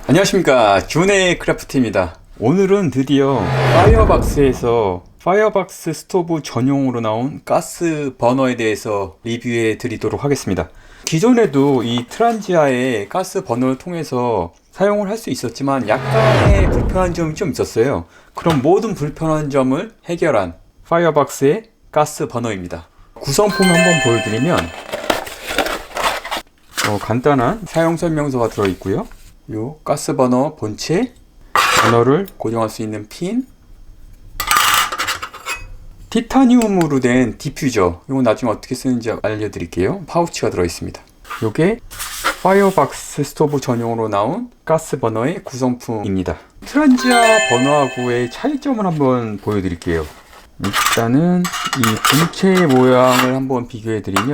안녕하십니까, 준의 크래프트입니다. 오늘은 드디어 파이어박스에서 파이어박스 스토브 전용으로 나온 가스 버너에 대해서 리뷰해 드리도록 하겠습니다. 기존에도 이 트란지아의 가스 버너를 통해서 사용을 할 수 있었지만 약간의 불편한 점이 좀 있었어요. 그럼 모든 불편한 점을 해결한 파이어박스의 가스 버너입니다. 구성품 한번 보여드리면 간단한 사용 설명서가 들어있고요. 요 가스 버너 본체, 버너를 고정할 수 있는 핀, 티타늄으로 된 디퓨저, 이거 나중에 어떻게 쓰는지 알려드릴게요. 파우치가 들어있습니다. 요게 파이어박스 스토브 전용으로 나온 가스 버너의 구성품입니다. 트란지아 버너하고의 차이점을 한번 보여드릴게요. 일단은 이 본체의 모양을 한번 비교해드리면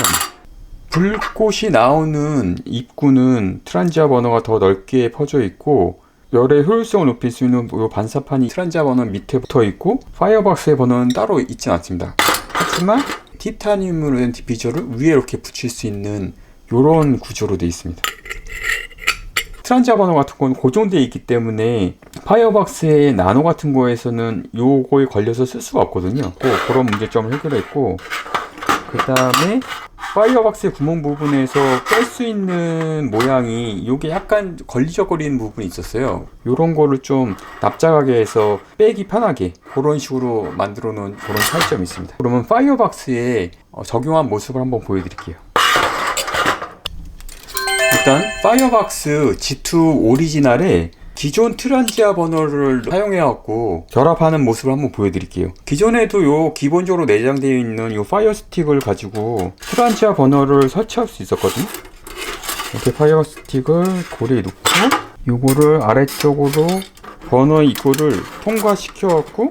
불꽃이 나오는 입구는 트란지아 버너가 더 넓게 퍼져 있고, 열의 효율성을 높일 수 있는 이 반사판이 트란지아 버너 밑에 붙어 있고, 파이어박스의 버너는 따로 있진 않습니다. 하지만 티타늄으로 된 디퓨저를 위에 이렇게 붙일 수 있는 이런 구조로 되어 있습니다. 트란지아 버너 같은 건 고정되어 있기 때문에 파이어박스의 나노 같은 거에서는 요거에 걸려서 쓸 수가 없거든요. 그런 문제점을 해결했고, 그 다음에 파이어박스의 구멍 부분에서 뺄 수 있는 모양이 요게 약간 걸리적거리는 부분이 있었어요. 요런 거를 좀 납작하게 해서 빼기 편하게 그런 식으로 만들어 놓은 그런 차이점이 있습니다. 그러면 파이어박스에 적용한 모습을 한번 보여드릴게요. 일단 파이어박스 G2 오리지널에 기존 트란지아 버너를 사용해갖고 결합하는 모습을 한번 보여드릴게요. 기존에도 요 기본적으로 내장되어 있는 요 파이어 스틱을 가지고 트란지아 버너를 설치할 수 있었거든요. 이렇게 파이어 스틱을 고리에 놓고 요거를 아래쪽으로 버너 입구를 통과시켜갖고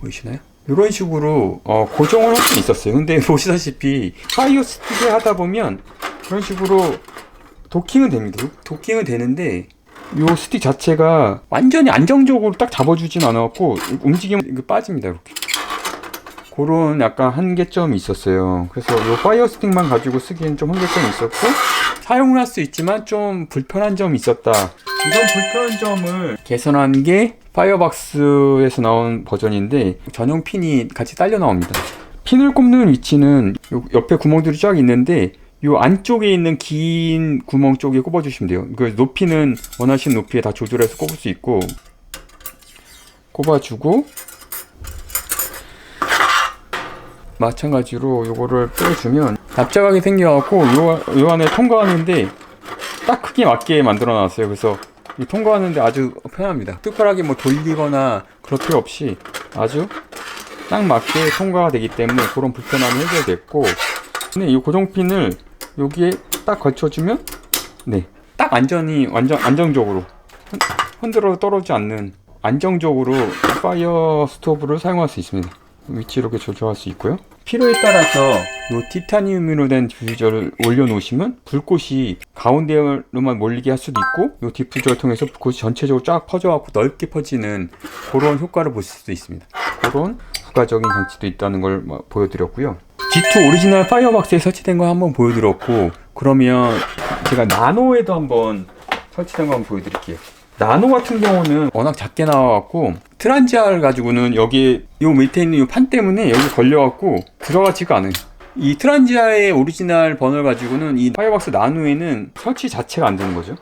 보이시나요? 이런 식으로 고정을 할 수 있었어요. 근데 보시다시피 파이어 스틱을 하다 보면 이런 식으로 도킹은 됩니다. 도킹은 되는데 이 스틱 자체가 완전히 안정적으로 딱 잡아주진 않았고 움직이면 빠집니다. 이렇게 그런 약간 한계점이 있었어요. 그래서 이 파이어 스틱만 가지고 쓰기엔 좀 한계점이 있었고, 사용을 할 수 있지만 좀 불편한 점이 있었다. 이런 불편한 점을 개선한 게 파이어박스에서 나온 버전인데, 전용 핀이 같이 딸려 나옵니다. 핀을 꼽는 위치는 요 옆에 구멍들이 쫙 있는데 요 안쪽에 있는 긴 구멍 쪽에 꼽아주시면 돼요. 그 높이는 원하시는 높이에 다 조절해서 꼽을 수 있고, 꼽아주고 마찬가지로 요거를 빼주면 납작하게 생겨갖고 요 안에 통과하는데 딱 크게 맞게 만들어 놨어요. 그래서 통과하는데 아주 편합니다. 특별하게 뭐 돌리거나 그럴 필요 없이 아주 딱 맞게 통과가 되기 때문에 그런 불편함이 해결됐고, 이 고정핀을 여기에 딱 걸쳐주면 딱 완전 안정적으로 흔들어 떨어지지 않는 안정적으로 파이어 스토브를 사용할 수 있습니다. 위치 이렇게 조절할 수 있고요. 필요에 따라서 이 티타늄으로 된 디퓨저를 올려놓으시면 불꽃이 가운데로만 몰리게 할 수도 있고, 이 디퓨저를 통해서 불꽃이 전체적으로 쫙 퍼져갖고 넓게 퍼지는 그런 효과를 보실 수도 있습니다. 그런 부가적인 장치도 있다는 걸 보여드렸고요. G2 오리지널 파이어박스에 설치된 거 한번 보여드렸고, 그러면 제가 나노에도 한번 설치된 거 한번 보여드릴게요. 나노 같은 경우는 워낙 작게 나와갖고 트란지아를 가지고는 여기 요 밑에 있는 요 판 때문에 여기 걸려갖고 들어가지가 않아요. 이 트란지아의 오리지널 버너를 가지고는 이 파이어박스 나노에는 설치 자체가 안 되는 거죠.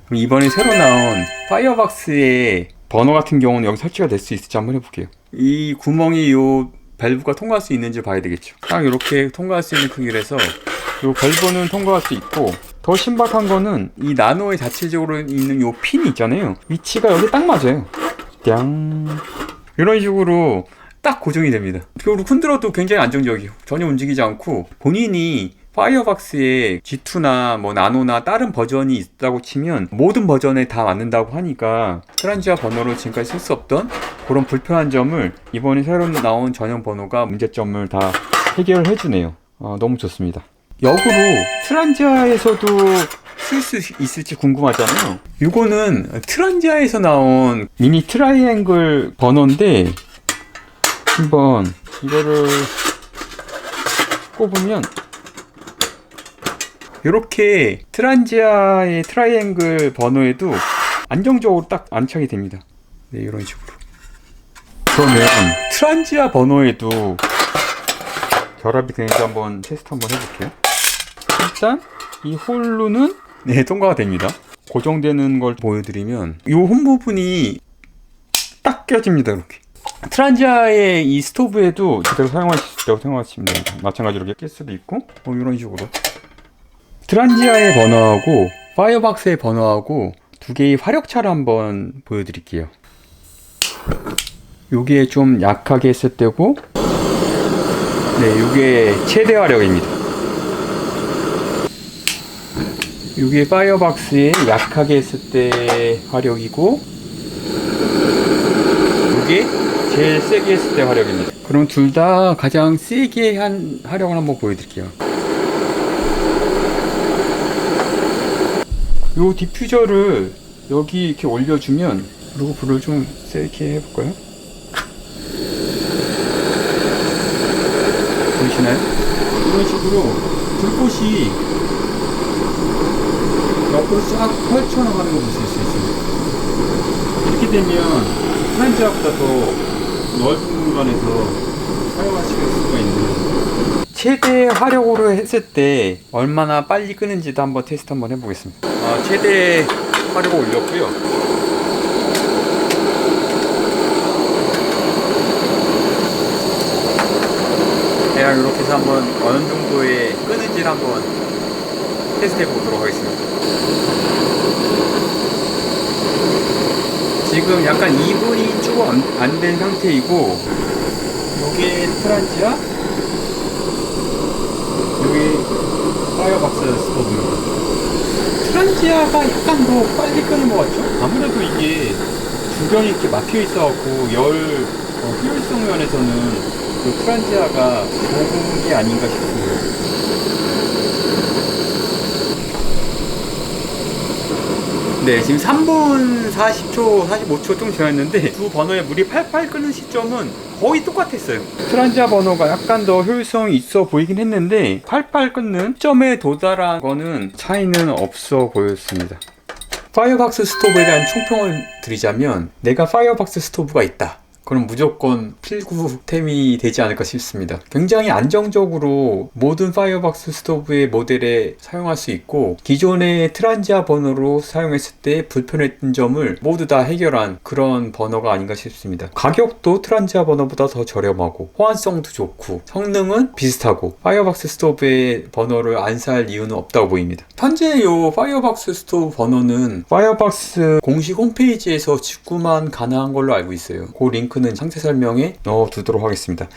그럼 이번에 새로 나온 파이어박스의 버너 같은 경우는 여기 설치가 될 수 있을지 한번 해볼게요. 이 구멍이 요 밸브가 통과할 수 있는지 봐야 되겠죠. 딱 이렇게 통과할 수 있는 크기로 해서 요 밸브는 통과할 수 있고, 더 신박한 거는 이 나노의 자체적으로 있는 요 핀이 있잖아요. 위치가 여기 딱 맞아요. 땡. 이런 식으로 딱 고정이 됩니다. 그리고 흔들어도 굉장히 안정적이에요. 전혀 움직이지 않고, 본인이 파이어박스에 G2나 뭐 나노나 다른 버전이 있다고 치면 모든 버전에 다 맞는다고 하니까 트란지아 버너로 지금까지 쓸 수 없던 그런 불편한 점을 이번에 새로 나온 전용 버너가 문제점을 다 해결을 해주네요. 너무 좋습니다. 역으로 트란지아에서도 쓸 수 있을지 궁금하잖아요. 이거는 트란지아에서 나온 미니 트라이앵글 버너인데, 한번 이거를 꼽으면 이렇게 트란지아의 트라이앵글 버너에도 안정적으로 딱 안착이 됩니다. 네, 이런 식으로. 그러면 트란지아 버너에도 결합이 되는지 한번 테스트 한번 해볼게요. 일단 이 홀로는 네, 통과가 됩니다. 고정되는 걸 보여드리면 이 홈 부분이 딱 껴집니다. 이렇게. 트란지아의 이 스토브에도 제대로 사용하실 수 있다고 생각하시면 됩니다. 마찬가지로 이렇게 낄 수도 있고 이런 식으로. 트란지아의 버너하고 파이어박스의 버너하고 두 개의 화력차를 한번 보여드릴게요. 요게 좀 약하게 했을 때고, 네, 요게 최대 화력입니다. 요게 파이어박스의 약하게 했을 때 화력이고, 요게 제일 세게 했을 때 화력입니다. 그럼 둘 다 가장 세게 한 화력을 한번 보여드릴게요. 요 디퓨저를 여기 이렇게 올려주면, 그리고 불을 좀 세게 해볼까요? 보이시나요? 이런 식으로 불꽃이 옆으로 쫙 펼쳐나가는 거 보실 수 있습니다. 이렇게 되면 트란지아보다 더 넓은 공간에서 사용하실 수가 있는, 최대 화력으로 했을 때 얼마나 빨리 끄는지도 한번 테스트 한번 해보겠습니다. 최대 화력을 올렸고요. 대략 이렇게 해서 한번 어느 정도의 끄는지를 한번 테스트 해보도록 하겠습니다. 지금 약간 2분이 조금 안 된 상태이고, 요게 트란지아, 요게 파이어박스 스토브입니다. 트란지아가 약간 더 빨리 끄는 것 같죠? 아무래도 이게 주변이 이렇게 막혀 있어갖고 열 효율성 면에서는 그 트란지아가 좋은 게 아닌가 싶습니다. 네, 지금 3분 40초, 45초 좀 지났는데 두 버너에 물이 팔팔 끓는 시점은 거의 똑같았어요. 트란지아 버너가 약간 더 효율성이 있어 보이긴 했는데 팔팔 끓는 시점에 도달한 거는 차이는 없어 보였습니다. 파이어박스 스토브에 대한 총평을 드리자면, 내가 파이어박스 스토브가 있다, 그럼 무조건 필구템이 되지 않을까 싶습니다. 굉장히 안정적으로 모든 파이어박스 스토브의 모델에 사용할 수 있고, 기존의 트란지아 버너로 사용했을 때 불편했던 점을 모두 다 해결한 그런 버너가 아닌가 싶습니다. 가격도 트란지아 버너보다 더 저렴하고, 호환성도 좋고, 성능은 비슷하고, 파이어박스 스토브의 버너를 안 살 이유는 없다고 보입니다. 현재 이 파이어박스 스토브 버너는 파이어박스 공식 홈페이지에서 직구만 가능한 걸로 알고 있어요. 그 링크는 상세 설명에 넣어두도록 하겠습니다.